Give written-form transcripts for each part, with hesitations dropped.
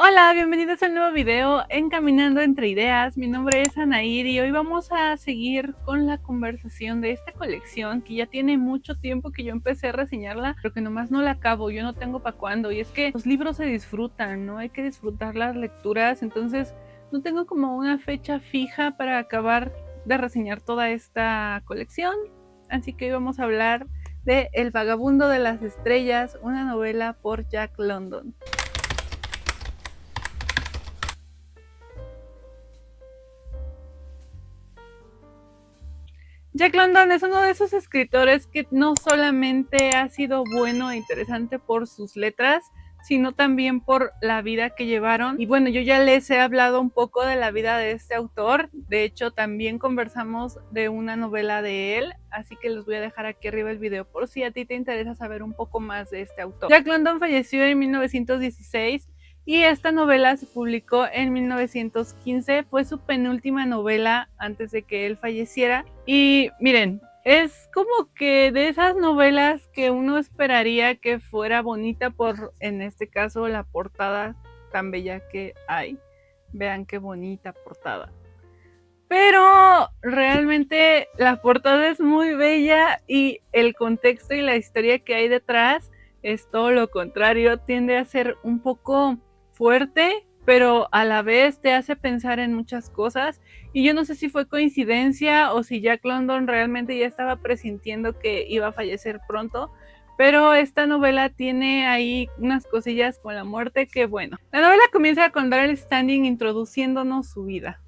Hola, bienvenidos a un nuevo video en Caminando entre Ideas. Mi nombre es Anaír y hoy vamos a seguir con la conversación de esta colección que ya tiene mucho tiempo que yo empecé a reseñarla, pero que nomás no la acabo, yo no tengo para cuándo. Y es que los libros se disfrutan, ¿no? Hay que disfrutar las lecturas, entonces no tengo como una fecha fija para acabar de reseñar toda esta colección. Así que hoy vamos a hablar de El vagabundo de las estrellas, una novela por Jack London. Jack London es uno de esos escritores que no solamente ha sido bueno e interesante por sus letras, sino también por la vida que llevaron. Y bueno, yo ya les he hablado un poco de la vida de este autor. De hecho, también conversamos de una novela de él, así que les voy a dejar aquí arriba el video por si a ti te interesa saber un poco más de este autor. Jack London falleció en 1916 y esta novela se publicó en 1915, fue su penúltima novela antes de que él falleciera. Y miren, es como que de esas novelas que uno esperaría que fuera bonita por, en este caso, la portada tan bella que hay. Vean qué bonita portada. Pero realmente la portada es muy bella y el contexto y la historia que hay detrás es todo lo contrario, tiende a ser un poco fuerte, pero a la vez te hace pensar en muchas cosas. Y yo no sé si fue coincidencia o si Jack London realmente ya estaba presintiendo que iba a fallecer pronto, pero esta novela tiene ahí unas cosillas con la muerte que bueno. La novela comienza con Darrell Standing introduciéndonos su vida,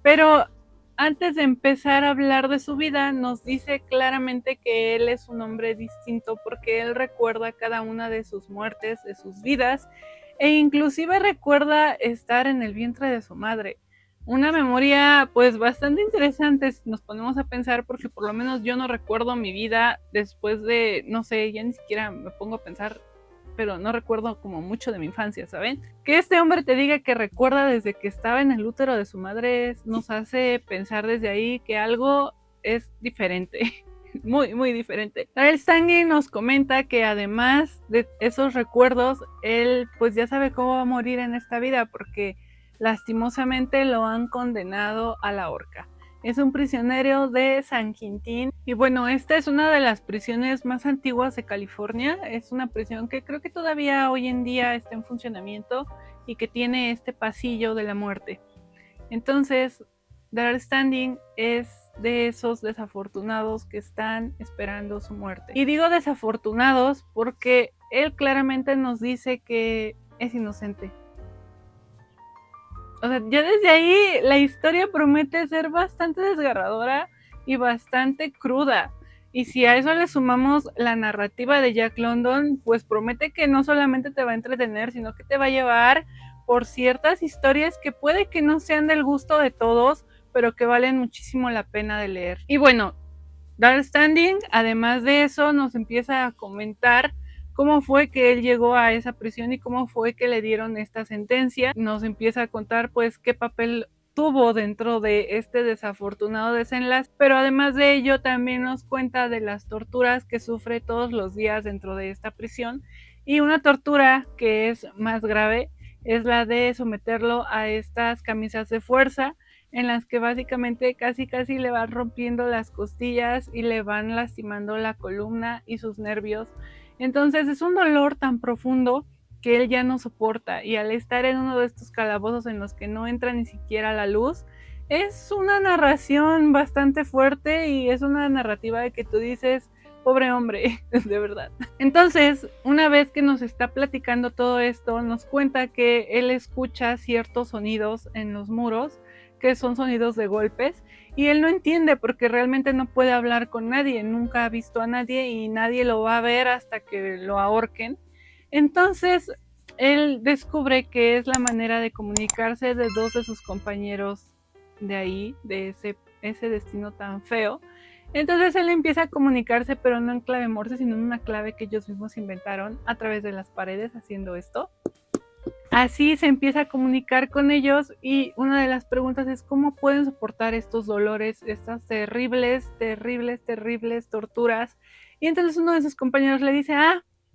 pero antes de empezar a hablar de su vida, nos dice claramente que él es un hombre distinto porque él recuerda cada una de sus muertes, de sus vidas, e inclusive recuerda estar en el vientre de su madre. Una memoria pues bastante interesante si nos ponemos a pensar, porque por lo menos yo no recuerdo mi vida después de, no sé, ya ni siquiera me pongo a pensar, pero no recuerdo como mucho de mi infancia, ¿saben? Que este hombre te diga que recuerda desde que estaba en el útero de su madre nos hace pensar desde ahí que algo es diferente. Muy, muy diferente. Darrell Stanley nos comenta que además de esos recuerdos, él pues ya sabe cómo va a morir en esta vida porque lastimosamente lo han condenado a la horca. Es un prisionero de San Quintín y bueno, esta es una de las prisiones más antiguas de California. Es una prisión que creo que todavía hoy en día está en funcionamiento y que tiene este pasillo de la muerte. Entonces, Darrell Standing es de esos desafortunados que están esperando su muerte. Y digo desafortunados porque él claramente nos dice que es inocente. O sea, ya desde ahí la historia promete ser bastante desgarradora y bastante cruda. Y si a eso le sumamos la narrativa de Jack London, pues promete que no solamente te va a entretener, sino que te va a llevar por ciertas historias que puede que no sean del gusto de todos, pero que valen muchísimo la pena de leer. Y bueno, Darrell Standing, además de eso, nos empieza a comentar cómo fue que él llegó a esa prisión y cómo fue que le dieron esta sentencia. Nos empieza a contar pues qué papel tuvo dentro de este desafortunado desenlace, pero además de ello también nos cuenta de las torturas que sufre todos los días dentro de esta prisión, y una tortura que es más grave es la de someterlo a estas camisas de fuerza en las que básicamente casi le van rompiendo las costillas y le van lastimando la columna y sus nervios. Entonces es un dolor tan profundo que él ya no soporta, y al estar en uno de estos calabozos en los que no entra ni siquiera la luz, es una narración bastante fuerte y es una narrativa de que tú dices, pobre hombre, de verdad. Entonces, una vez que nos está platicando todo esto, nos cuenta que él escucha ciertos sonidos en los muros, que son sonidos de golpes, y él no entiende porque realmente no puede hablar con nadie, nunca ha visto a nadie y nadie lo va a ver hasta que lo ahorquen. Entonces, él descubre que es la manera de comunicarse de dos de sus compañeros de ahí, de ese destino tan feo. Entonces él empieza a comunicarse, pero no en clave Morse, sino en una clave que ellos mismos inventaron a través de las paredes haciendo esto. Así se empieza a comunicar con ellos, y una de las preguntas es cómo pueden soportar estos dolores, estas terribles torturas. Y entonces uno de sus compañeros le dice,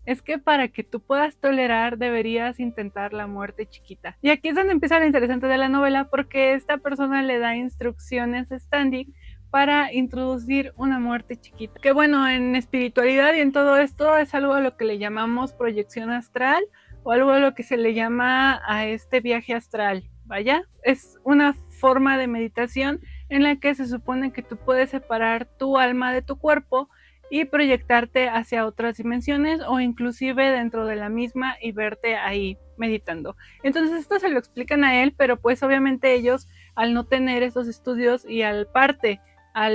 es que para que tú puedas tolerar deberías intentar la muerte chiquita. Y aquí es donde empieza lo interesante de la novela, porque esta persona le da instrucciones a Standing para introducir una muerte chiquita. Que bueno, en espiritualidad y en todo esto es algo a lo que le llamamos proyección astral o algo a lo que se le llama a este viaje astral. Vaya, es una forma de meditación en la que se supone que tú puedes separar tu alma de tu cuerpo y proyectarte hacia otras dimensiones o inclusive dentro de la misma y verte ahí meditando. Entonces esto se lo explican a él, pero pues obviamente ellos, al no tener esos estudios y al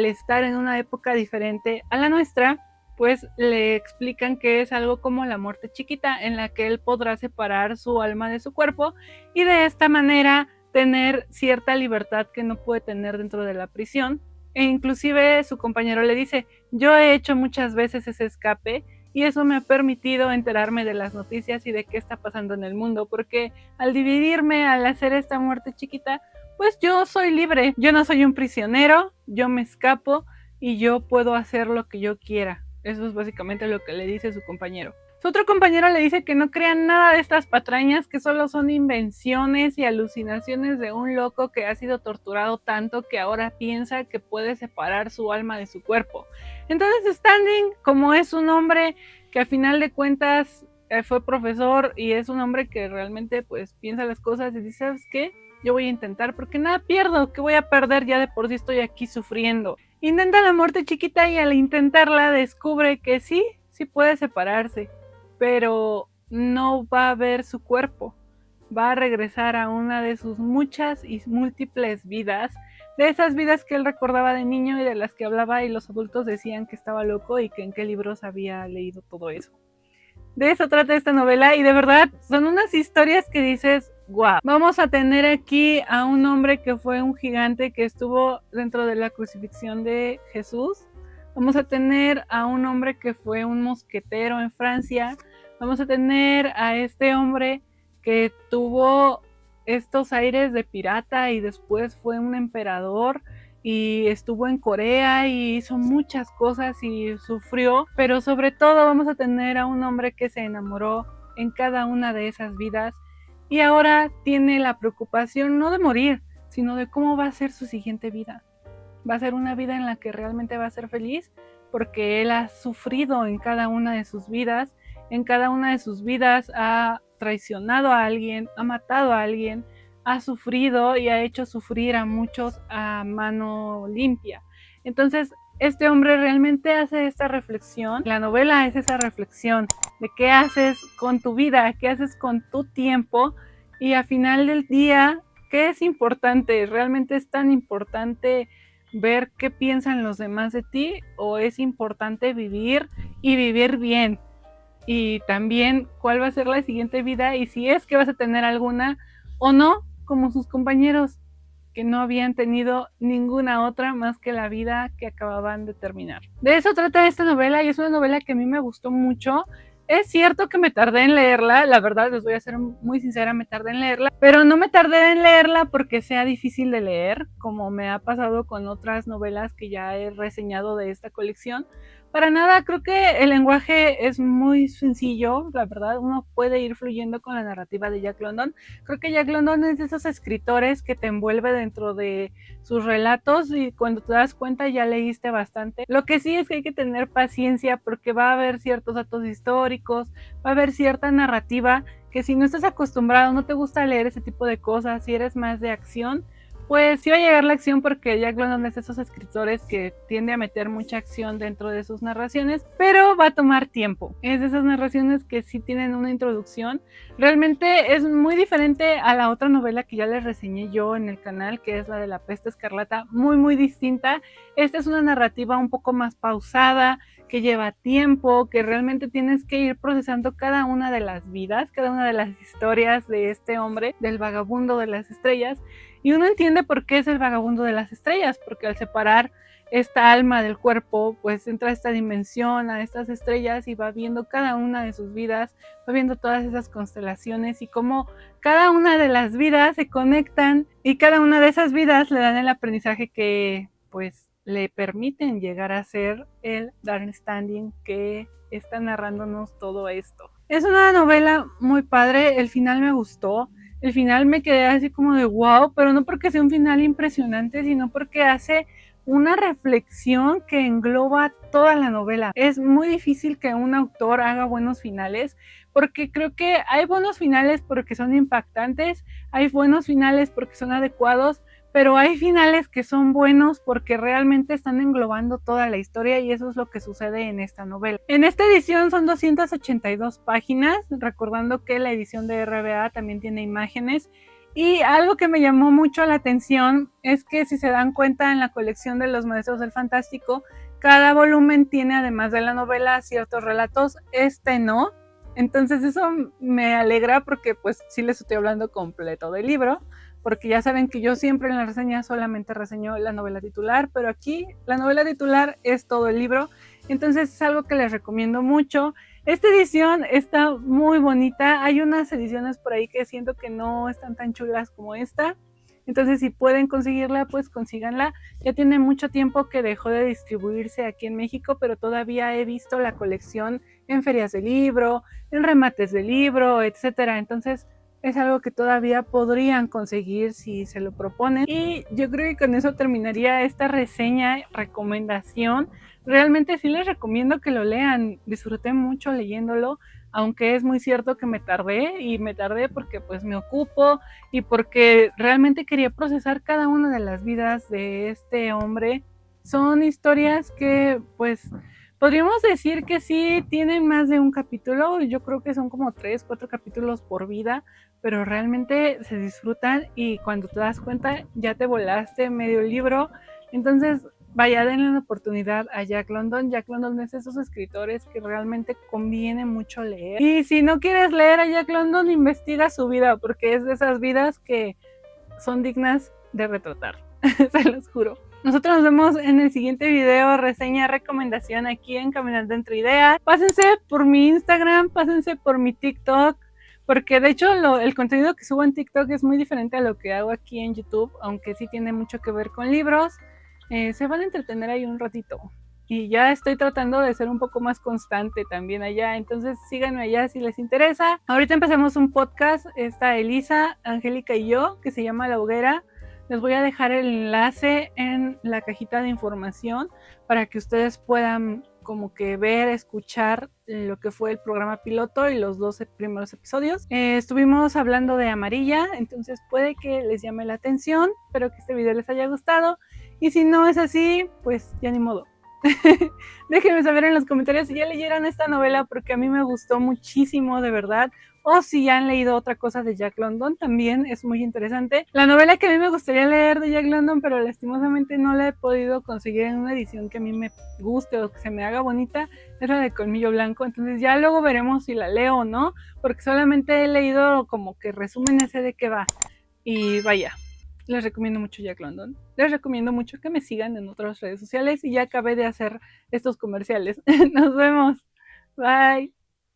estar en una época diferente a la nuestra, pues le explican que es algo como la muerte chiquita, en la que él podrá separar su alma de su cuerpo y de esta manera tener cierta libertad que no puede tener dentro de la prisión. E inclusive su compañero le dice, yo he hecho muchas veces ese escape y eso me ha permitido enterarme de las noticias y de qué está pasando en el mundo, porque al dividirme, al hacer esta muerte chiquita, pues yo soy libre, yo no soy un prisionero, yo me escapo y yo puedo hacer lo que yo quiera. Eso es básicamente lo que le dice su compañero. Su otro compañero le dice que no crean nada de estas patrañas, que solo son invenciones y alucinaciones de un loco que ha sido torturado tanto que ahora piensa que puede separar su alma de su cuerpo. Entonces Standing, como es un hombre que a final de cuentas fue profesor y es un hombre que realmente pues piensa las cosas y dice, ¿sabes qué? Yo voy a intentar porque nada pierdo, que voy a perder, ya de por sí estoy aquí sufriendo. Intenta la muerte chiquita y al intentarla descubre que sí puede separarse, pero no va a ver su cuerpo, va a regresar a una de sus muchas y múltiples vidas, de esas vidas que él recordaba de niño y de las que hablaba y los adultos decían que estaba loco y que en qué libros había leído todo eso. De eso trata esta novela y de verdad son unas historias que dices, wow, vamos a tener aquí a un hombre que fue un gigante que estuvo dentro de la crucifixión de Jesús, vamos a tener a un hombre que fue un mosquetero en Francia, vamos a tener a este hombre que tuvo estos aires de pirata y después fue un emperador y estuvo en Corea y hizo muchas cosas y sufrió, pero sobre todo vamos a tener a un hombre que se enamoró en cada una de esas vidas y ahora tiene la preocupación no de morir, sino de cómo va a ser su siguiente vida. Va a ser una vida en la que realmente va a ser feliz porque él ha sufrido en cada una de sus vidas, en cada una de sus vidas ha traicionado a alguien, ha matado a alguien, ha sufrido y ha hecho sufrir a muchos a mano limpia. Entonces, este hombre realmente hace esta reflexión. La novela es esa reflexión de qué haces con tu vida, qué haces con tu tiempo y al final del día, ¿qué es importante? ¿Realmente es tan importante ver qué piensan los demás de ti o es importante vivir y vivir bien? Y también cuál va a ser la siguiente vida y si es que vas a tener alguna o no, como sus compañeros que no habían tenido ninguna otra más que la vida que acababan de terminar. De eso trata esta novela y es una novela que a mí me gustó mucho. Es cierto que me tardé en leerla, la verdad les voy a ser muy sincera, me tardé en leerla, pero no me tardé en leerla porque sea difícil de leer, como me ha pasado con otras novelas que ya he reseñado de esta colección. Para nada, creo que el lenguaje es muy sencillo, la verdad, uno puede ir fluyendo con la narrativa de Jack London. Creo que Jack London es de esos escritores que te envuelve dentro de sus relatos y cuando te das cuenta ya leíste bastante. Lo que sí es que hay que tener paciencia porque va a haber ciertos datos históricos, va a haber cierta narrativa que si no estás acostumbrado, no te gusta leer ese tipo de cosas, si eres más de acción, pues sí va a llegar la acción porque Jack London es de esos escritores que tiende a meter mucha acción dentro de sus narraciones, pero va a tomar tiempo. Es de esas narraciones que sí tienen una introducción. Realmente es muy diferente a la otra novela que ya les reseñé yo en el canal, que es la de La Peste Escarlata, muy distinta. Esta es una narrativa un poco más pausada, que lleva tiempo, que realmente tienes que ir procesando cada una de las vidas, cada una de las historias de este hombre, del vagabundo de las estrellas. Y uno entiende por qué es el vagabundo de las estrellas, porque al separar esta alma del cuerpo, pues entra a esta dimensión, a estas estrellas y va viendo cada una de sus vidas, va viendo todas esas constelaciones y cómo cada una de las vidas se conectan y cada una de esas vidas le dan el aprendizaje que pues le permiten llegar a ser el Darren Standing que está narrándonos todo esto. Es una novela muy padre, el final me gustó, el final me quedé así como de wow, pero no porque sea un final impresionante, sino porque hace una reflexión que engloba toda la novela. Es muy difícil que un autor haga buenos finales, porque creo que hay buenos finales porque son impactantes, hay buenos finales porque son adecuados, pero hay finales que son buenos porque realmente están englobando toda la historia y eso es lo que sucede en esta novela. En esta edición son 282 páginas, recordando que la edición de RBA también tiene imágenes. Y algo que me llamó mucho la atención es que si se dan cuenta en la colección de los Maestros del Fantástico, cada volumen tiene además de la novela ciertos relatos, este no. Entonces eso me alegra porque pues sí les estoy hablando completo del libro, porque ya saben que yo siempre en la reseña solamente reseño la novela titular, pero aquí la novela titular es todo el libro, entonces es algo que les recomiendo mucho. Esta edición está muy bonita, hay unas ediciones por ahí que siento que no están tan chulas como esta, entonces si pueden conseguirla, pues consíganla. Ya tiene mucho tiempo que dejó de distribuirse aquí en México, pero todavía he visto la colección en ferias de libro, en remates de libro, etcétera. Entonces es algo que todavía podrían conseguir si se lo proponen. Y yo creo que con eso terminaría esta reseña, recomendación. Realmente sí les recomiendo que lo lean. Disfruté mucho leyéndolo, aunque es muy cierto que me tardé porque pues me ocupo y porque realmente quería procesar cada una de las vidas de este hombre. Son historias que pues podríamos decir que sí tienen más de un capítulo, yo creo que son como 3, 4 capítulos por vida, pero realmente se disfrutan y cuando te das cuenta ya te volaste medio libro. Entonces vaya, denle una oportunidad a Jack London. Jack London es de esos escritores que realmente conviene mucho leer. Y si no quieres leer a Jack London, investiga su vida, porque es de esas vidas que son dignas de retratar. Se los juro. Nosotros nos vemos en el siguiente video, reseña, recomendación aquí en Caminando Entre Ideas. Pásense por mi Instagram, pásense por mi TikTok, porque de hecho el contenido que subo en TikTok es muy diferente a lo que hago aquí en YouTube, aunque sí tiene mucho que ver con libros. Se van a entretener ahí un ratito. Y ya estoy tratando de ser un poco más constante también allá, entonces síganme allá si les interesa. Ahorita empezamos un podcast, está Elisa, Angélica y yo, que se llama La Hoguera. Les voy a dejar el enlace en la cajita de información para que ustedes puedan como que ver, escuchar lo que fue el programa piloto y los 12 primeros episodios. Estuvimos hablando de Amarilla, entonces puede que les llame la atención, espero que este video les haya gustado y si no es así, pues ya ni modo. Déjenme saber en los comentarios si ya leyeron esta novela porque a mí me gustó muchísimo, de verdad. O si ya han leído otra cosa de Jack London, también es muy interesante. La novela que a mí me gustaría leer de Jack London, pero lastimosamente no la he podido conseguir en una edición que a mí me guste o que se me haga bonita, es la de Colmillo Blanco. Entonces ya luego veremos si la leo o no, porque solamente he leído como que resúmenes de qué va. Y vaya, les recomiendo mucho Jack London. Les recomiendo mucho que me sigan en otras redes sociales y ya acabé de hacer estos comerciales. Nos vemos. Bye.